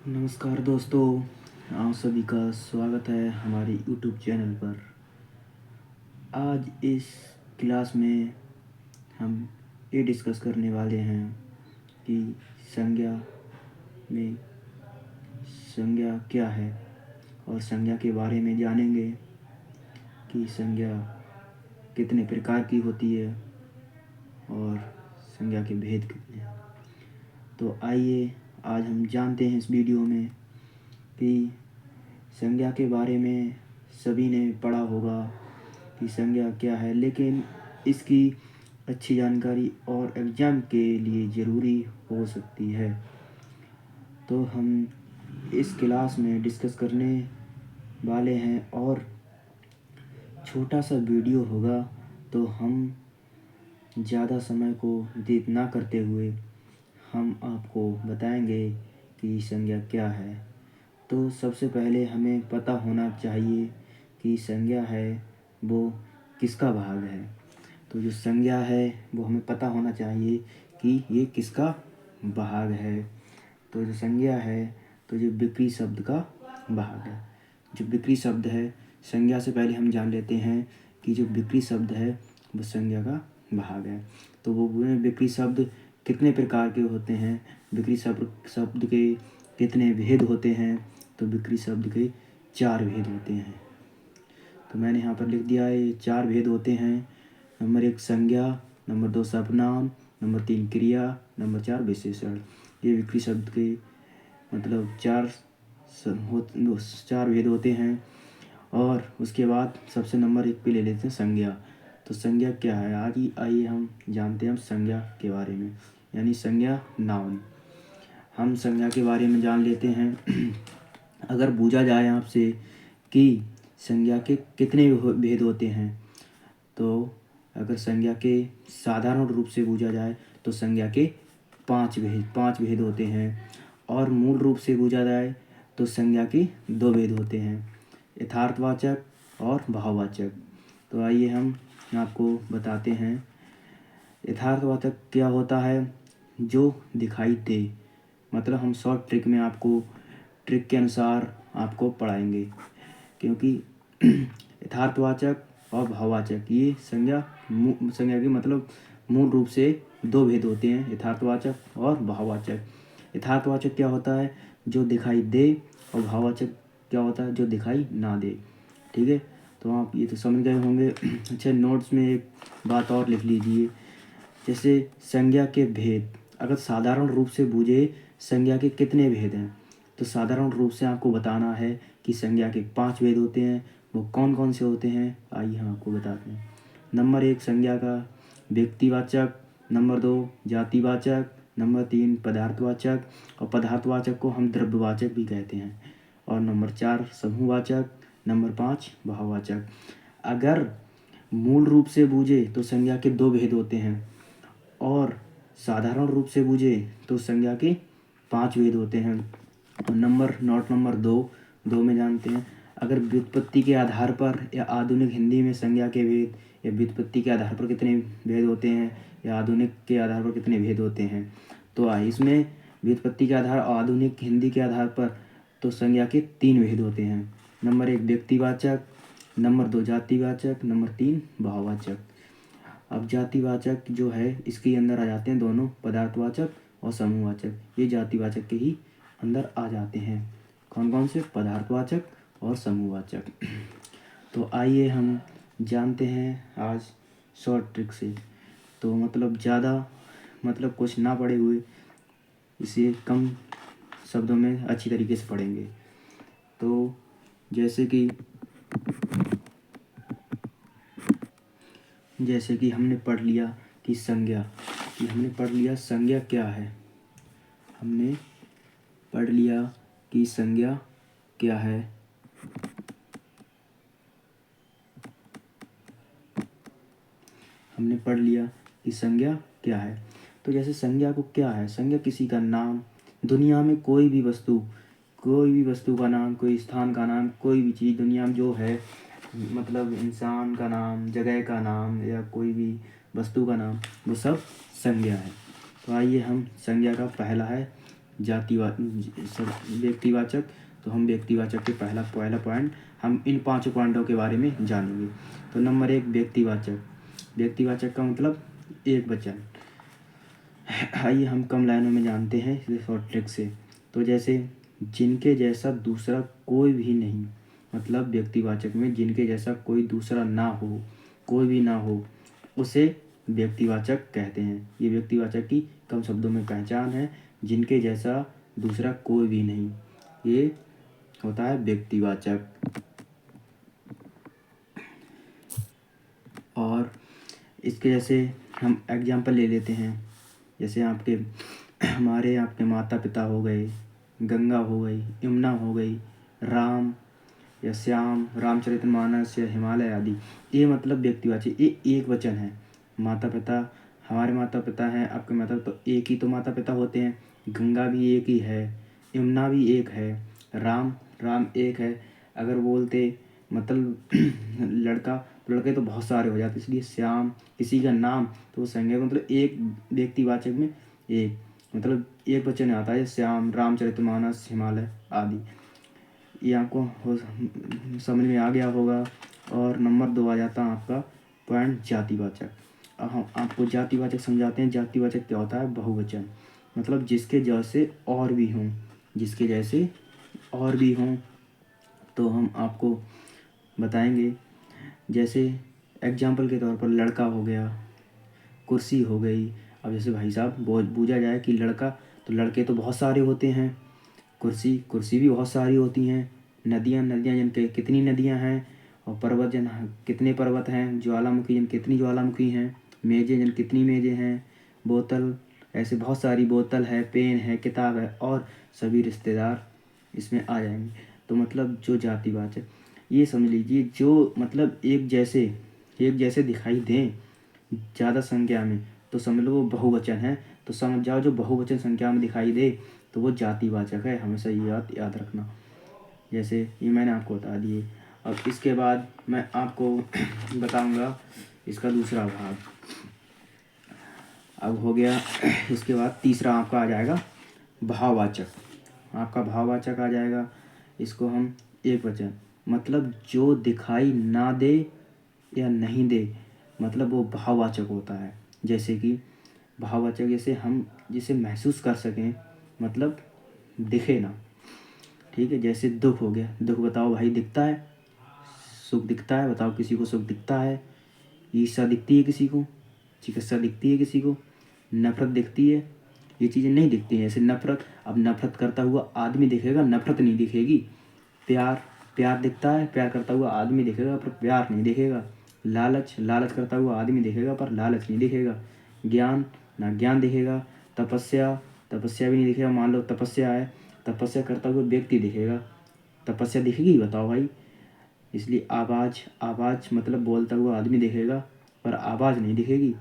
नमस्कार दोस्तों, आप सभी का स्वागत है हमारे यूट्यूब चैनल पर। आज इस क्लास में हम ये डिस्कस करने वाले हैं कि संज्ञा में संज्ञा क्या है और संज्ञा के बारे में जानेंगे कि संज्ञा कितने प्रकार की होती है और संज्ञा के भेद कितने हैं। तो आइए आज हम जानते हैं इस वीडियो में कि संज्ञा के बारे में सभी ने पढ़ा होगा कि संज्ञा क्या है, लेकिन इसकी अच्छी जानकारी और एग्ज़ाम के लिए ज़रूरी हो सकती है। तो हम इस क्लास में डिस्कस करने वाले हैं और छोटा सा वीडियो होगा, तो हम ज़्यादा समय को व्यतीत ना करते हुए हम आपको बताएंगे कि संज्ञा क्या है। तो सबसे पहले हमें पता होना चाहिए कि संज्ञा है वो किसका भाग है। तो जो संज्ञा है वो हमें पता होना चाहिए कि ये किसका भाग है। तो जो संज्ञा है तो जो विक्री शब्द का भाग है। जो विक्री शब्द है, संज्ञा से पहले हम जान लेते हैं कि जो विक्री शब्द है वो संज्ञा का भाग है। तो वो विक्री शब्द कितने प्रकार के होते हैं, विक्री शब्द के कितने भेद होते हैं। तो विक्री शब्द के 4 भेद होते हैं। तो मैंने यहाँ पर लिख दिया है, ये 4 भेद होते हैं। नंबर 1 संज्ञा, नंबर 2 सर्वनाम, नंबर 3 क्रिया, नंबर 4 विशेषण। ये विक्री शब्द के मतलब 4 भेद होते हैं। और उसके बाद सबसे नंबर 1 पे ले लेते हैं संज्ञा। तो संज्ञा क्या है, आइए हम जानते हैं संज्ञा के बारे में, यानी संज्ञा नाउन। हम संज्ञा के बारे में जान लेते हैं। अगर पूछा जाए आपसे कि संज्ञा के कितने भेद होते हैं, तो अगर संज्ञा के साधारण रूप से पूछा जाए तो संज्ञा के 5 भेद होते हैं। और मूल रूप से पूछा जाए तो संज्ञा के 2 भेद होते हैं, यथार्थवाचक और भाववाचक। तो आइए हम आपको बताते हैं। यथार्थवाचक क्या होता है, जो दिखाई दे। मतलब हम शॉर्ट ट्रिक में आपको ट्रिक के अनुसार आपको पढ़ाएंगे, क्योंकि यथार्थवाचक और भाववाचक ये संज्ञा के मतलब मूल रूप से 2 भेद होते हैं, यथार्थवाचक और भाववाचक। यथार्थवाचक क्या होता है, जो दिखाई दे, और भाववाचक क्या होता है, जो दिखाई ना दे। ठीक है, तो आप ये तो समझ गए होंगे। अच्छा, नोट्स में एक बात और लिख लीजिए। जैसे संज्ञा के भेद, अगर साधारण रूप से पूछे संज्ञा के कितने भेद हैं, तो साधारण रूप से आपको बताना है कि संज्ञा के 5 भेद होते हैं। वो कौन कौन से होते हैं, आइए हम आपको बताते हैं। नंबर 1 संज्ञा का व्यक्तिवाचक, नंबर 2 जातिवाचक, नंबर 3 पदार्थवाचक, और पदार्थवाचक को हम द्रव्यवाचक भी कहते हैं, और नंबर 4 समूहवाचक, नंबर 5 भाववाचक। अगर मूल रूप से बूझे तो संज्ञा के 2 भेद होते हैं, और साधारण रूप से बूझे तो संज्ञा के 5 भेद होते हैं। और नोट नंबर 2 में जानते हैं, अगर व्युत्पत्ति के आधार पर या आधुनिक हिंदी में संज्ञा के भेद, या व्युत्पत्ति के आधार पर कितने भेद होते हैं, या आधुनिक के आधार पर कितने भेद होते हैं। तो इसमें व्युत्पत्ति के आधार और आधुनिक हिंदी के आधार पर तो संज्ञा के 3 भेद होते हैं। नंबर 1 व्यक्तिवाचक, नंबर 2 जातिवाचक, नंबर 3 भाववाचक। अब जातिवाचक जो है इसके अंदर आ जाते हैं दोनों, पदार्थवाचक और समूहवाचक। ये जातिवाचक के ही अंदर आ जाते हैं। कौन कौन से, पदार्थवाचक और समूहवाचक। तो आइए हम जानते हैं आज शॉर्ट ट्रिक से। तो मतलब ज़्यादा कुछ ना पढ़े हुए, इसे कम शब्दों में अच्छी तरीके से पढ़ेंगे। तो जैसे कि हमने पढ़ लिया कि संज्ञा क्या है। हमने पढ़ लिया कि संज्ञा क्या है। हमने पढ़ लिया कि संज्ञा क्या है। तो जैसे संज्ञा को क्या है, संज्ञा किसी का नाम, दुनिया में कोई भी वस्तु का नाम, कोई स्थान का नाम, कोई भी चीज़ दुनिया में जो है, मतलब इंसान का नाम, जगह का नाम, या कोई भी वस्तु का नाम, वो सब संज्ञा है। तो आइए हम संज्ञा का पहला है व्यक्तिवाचक। तो हम व्यक्तिवाचक के पहला पॉइंट हम इन 5 पॉइंटों के बारे में जानेंगे। तो नंबर 1 व्यक्तिवाचक। व्यक्तिवाचक का मतलब एक वचन। आइए हम कम लाइनों में जानते हैं इसे शॉर्ट ट्रिक से। तो जैसे जिनके जैसा दूसरा कोई भी नहीं, मतलब व्यक्तिवाचक में जिनके जैसा कोई दूसरा ना हो, कोई भी ना हो, उसे व्यक्तिवाचक कहते हैं। ये व्यक्तिवाचक की कम शब्दों में पहचान है। जिनके जैसा दूसरा कोई भी नहीं, ये होता है व्यक्तिवाचक। और इसके जैसे हम एग्जाम्पल ले लेते हैं। जैसे हमारे आपके माता पिता हो गए, गंगा हो गई, यमुना हो गई, राम या श्याम, रामचरितमानस या हिमालय आदि। ये मतलब व्यक्तिवाचक, ये एक वचन है। माता पिता, हमारे माता पिता हैं, आपके माता, तो एक ही तो माता पिता होते हैं। गंगा भी एक ही है, यमुना भी एक है, राम एक है। अगर बोलते मतलब लड़के तो बहुत सारे हो जाते, इसलिए श्याम किसी का नाम तो वो संज्ञा का मतलब एक व्यक्तिवाचक में एक मतलब एक वचन आता है। श्याम, रामचरितमानस, हिमालय आदि। ये आपको समझ में आ गया होगा। और नंबर 2 आ जाता है आपका पॉइंट जातिवाचक। अब हम आपको जातिवाचक समझाते हैं। जातिवाचक क्या होता है? बहुवचन, मतलब जिसके जैसे और भी हों, जिसके जैसे और भी हों। तो हम आपको बताएंगे। जैसे एग्जाम्पल के तौर पर लड़का हो गया, कुर्सी हो गई। अब जैसे भाई साहब बूझा जाए कि लड़का, तो लड़के तो बहुत सारे होते हैं, कुर्सी भी बहुत सारी होती हैं। नदियाँ जन कितनी नदियाँ हैं, और पर्वत जन कितने पर्वत हैं। ज्वालामुखी जन कितनी ज्वालामुखी हैं। मेज़ें जन कितनी मेज़ें हैं। बोतल, ऐसे बहुत सारी बोतल है, पेन है, किताब है, और सभी रिश्तेदार इसमें आ जाएंगे। तो मतलब जो जातिवाचक, ये समझ लीजिए जो मतलब एक जैसे दिखाई दें ज़्यादा संख्या में, तो समझ लो वो बहुवचन है। तो समझ जाओ जो बहुवचन संख्या में दिखाई दे तो वो जातिवाचक है। हमेशा ये याद रखना। जैसे ये मैंने आपको बता दिए। अब इसके बाद मैं आपको बताऊंगा इसका दूसरा भाग। अब हो गया। इसके बाद तीसरा आपका आ जाएगा भाववाचक। आपका भाववाचक आ जाएगा। इसको हम एक वचन, मतलब जो दिखाई ना दे या नहीं दे, मतलब वो भाववाचक होता है। जैसे कि भाववाचक जैसे हम जिसे महसूस कर सकें, मतलब दिखे ना। ठीक है, जैसे दुख हो गया। दुख बताओ भाई, दिखता है? सुख दिखता है? बताओ किसी को सुख दिखता है? ईर्ष्या दिखती है किसी को? चिकित्सा दिखती है किसी को? नफरत दिखती है? ये चीज़ें नहीं दिखती हैं। जैसे नफरत, अब नफरत करता हुआ आदमी दिखेगा, नफरत नहीं दिखेगी। प्यार दिखता है, प्यार करता हुआ आदमी दिखेगा पर प्यार नहीं दिखेगा। लालच करता हुआ आदमी दिखेगा पर लालच नहीं दिखेगा। ज्ञान दिखेगा। तपस्या भी नहीं दिखेगा। मान लो तपस्या है, तपस्या करता हुआ व्यक्ति दिखेगा, तपस्या दिखेगी? बताओ भाई। इसलिए आवाज़ मतलब बोलता हुआ आदमी दिखेगा पर आवाज़ नहीं दिखेगी।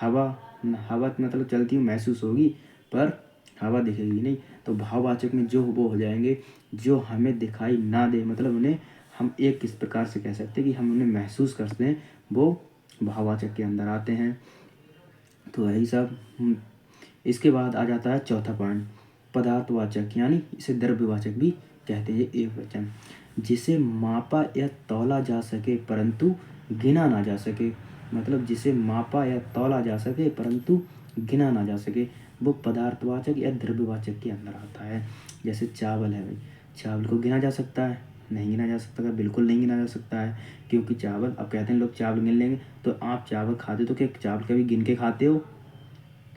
हवा मतलब चलती हुई महसूस होगी पर हवा दिखेगी नहीं। तो भाववाचक में जो वो हो जाएंगे जो हमें दिखाई ना दे, मतलब उन्हें हम एक किस प्रकार से कह सकते हैं कि हम उन्हें महसूस करते हैं, वो भाववाचक के अंदर आते हैं। तो यही सब। इसके बाद आ जाता है चौथा पॉइंट, पदार्थवाचक, यानी इसे द्रव्यवाचक भी कहते हैं। एक वचन जिसे मापा या तौला जा सके परंतु गिना ना जा सके, मतलब जिसे मापा या तौला जा सके परंतु गिना ना जा सके, वो पदार्थवाचक या द्रव्यवाचक के अंदर आता है। जैसे चावल है भाई, चावल को गिना जा सकता है? नहीं गिना जा सकता, बिल्कुल नहीं गिना जा सकता है। क्योंकि चावल, अब कहते हैं लोग चावल गिन लेंगे, तो आप चावल खाते तो क्या चावल कभी गिन के खाते हो?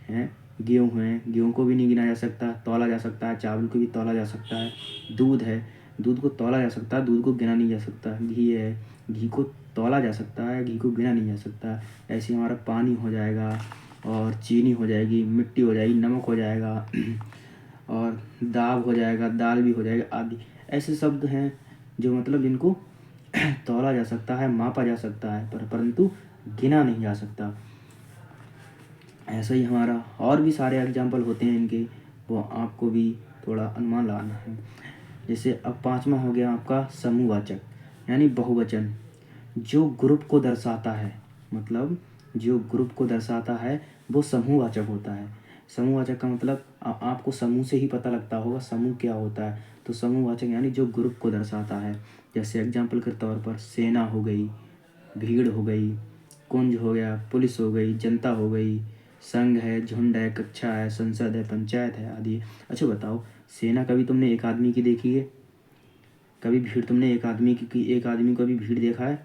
हैं? गेहूँ को भी नहीं गिना जा सकता, तौला जा सकता है। चावल को भी तौला जा सकता है। दूध है, दूध को तौला जा सकता है, दूध को गिना नहीं जा सकता। घी है, घी को तौला जा सकता है, घी को गिना नहीं जा सकता। ऐसे हमारा पानी हो जाएगा, और चीनी हो जाएगी, मिट्टी हो जाएगी, नमक हो जाएगा, और दाल हो जाएगा, दाल भी हो जाएगा आदि। ऐसे शब्द हैं जो मतलब जिनको तौला जा सकता है, मापा जा सकता है, परंतु गिना नहीं जा सकता। ऐसा ही हमारा और भी सारे एग्जाम्पल होते हैं इनके, वो आपको भी थोड़ा अनुमान लगाना है। जैसे अब पांचवा हो गया आपका समूहवाचक, यानी बहुवचन, जो ग्रुप को दर्शाता है, मतलब जो ग्रुप को दर्शाता है वो समूहवाचक होता है। समूहवाचक का मतलब आपको समूह से ही पता लगता होगा समूह क्या होता है। तो समूहवाचक यानी जो ग्रुप को दर्शाता है। जैसे एग्जाम्पल के तौर पर सेना हो गई, भीड़ हो गई, कुंज हो गया, पुलिस हो गई, जनता हो गई, संघ है, झुंड है, कक्षा है, संसद है, पंचायत है आदि। अच्छा बताओ, सेना कभी तुमने एक आदमी की देखी है? कभी भीड़ तुमने एक आदमी की एक आदमी को भी भीड़ देखा है?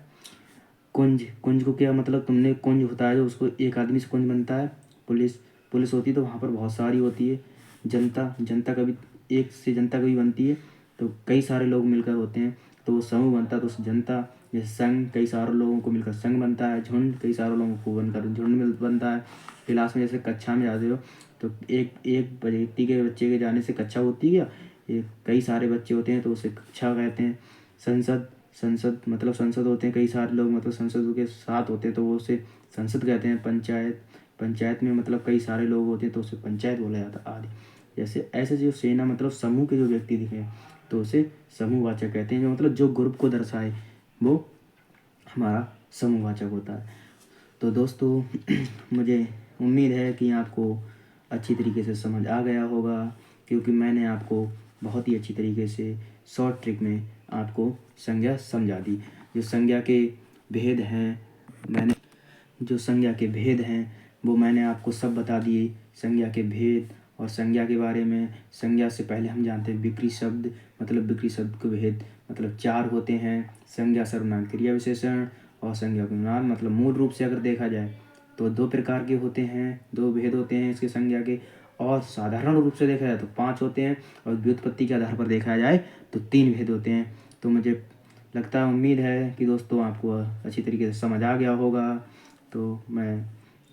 कुंज, कुंज को क्या मतलब तुमने, कुंज होता है जो उसको एक आदमी से कुंज बनता है। पुलिस, पुलिस होती है तो वहाँ पर बहुत सारी होती है। जनता, जनता कभी एक से जनता कभी बनती है तो कई सारे लोग मिलकर होते हैं तो वो समूह बनता है। तो उस जनता, जैसे संघ कई सारे लोगों को मिलकर संघ बनता है, झुंड कई सारे लोगों को बनकर झुंड मिल बनता है। क्लास में जैसे कक्षा में जाते हो तो एक एक व्यक्ति के बच्चे के जाने से कक्षा होती है, एक कई सारे बच्चे होते हैं तो उसे कक्षा कहते हैं। संसद, संसद मतलब संसद होते हैं कई सारे लोग, मतलब संसद के साथ होते हैं तो वो उसे संसद कहते हैं। पंचायत, पंचायत में मतलब कई सारे लोग होते हैं तो उसे पंचायत बोला जाता आदि। जैसे ऐसे जो सेना मतलब समूह के जो व्यक्ति दिखे तो उसे समूहवाचक कहते हैं। जो मतलब जो ग्रुप को दर्शाए वो हमारा समूहवाचक होता है। तो दोस्तों मुझे उम्मीद है कि आपको अच्छी तरीके से समझ आ गया होगा, क्योंकि मैंने आपको बहुत ही अच्छी तरीके से शॉर्ट ट्रिक में आपको संज्ञा समझा दी। जो संज्ञा के भेद हैं मैंने जो संज्ञा के भेद हैं वो मैंने आपको सब बता दिए। संज्ञा के भेद और संज्ञा के बारे में, संज्ञा से पहले हम जानते हैं विक्री शब्द, मतलब विक्री शब्द के भेद मतलब 4 होते हैं। संज्ञा, सर्वनाम, क्रिया विशेषण और संज्ञा गुणनाम। मतलब मूल रूप से अगर देखा जाए तो 2 प्रकार के होते हैं, 2 भेद होते हैं इसके संज्ञा के। और साधारण रूप से देखा जाए तो 5 होते हैं और व्युत्पत्ति के आधार पर देखा जाए तो 3 भेद होते हैं। तो मुझे लगता है, उम्मीद है कि दोस्तों आपको अच्छी तरीके से समझ आ गया होगा। तो मैं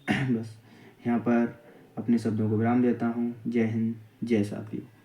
बस यहाँ पर अपने शब्दों को विराम देता हूँ। जय हिंद, जय साथियों।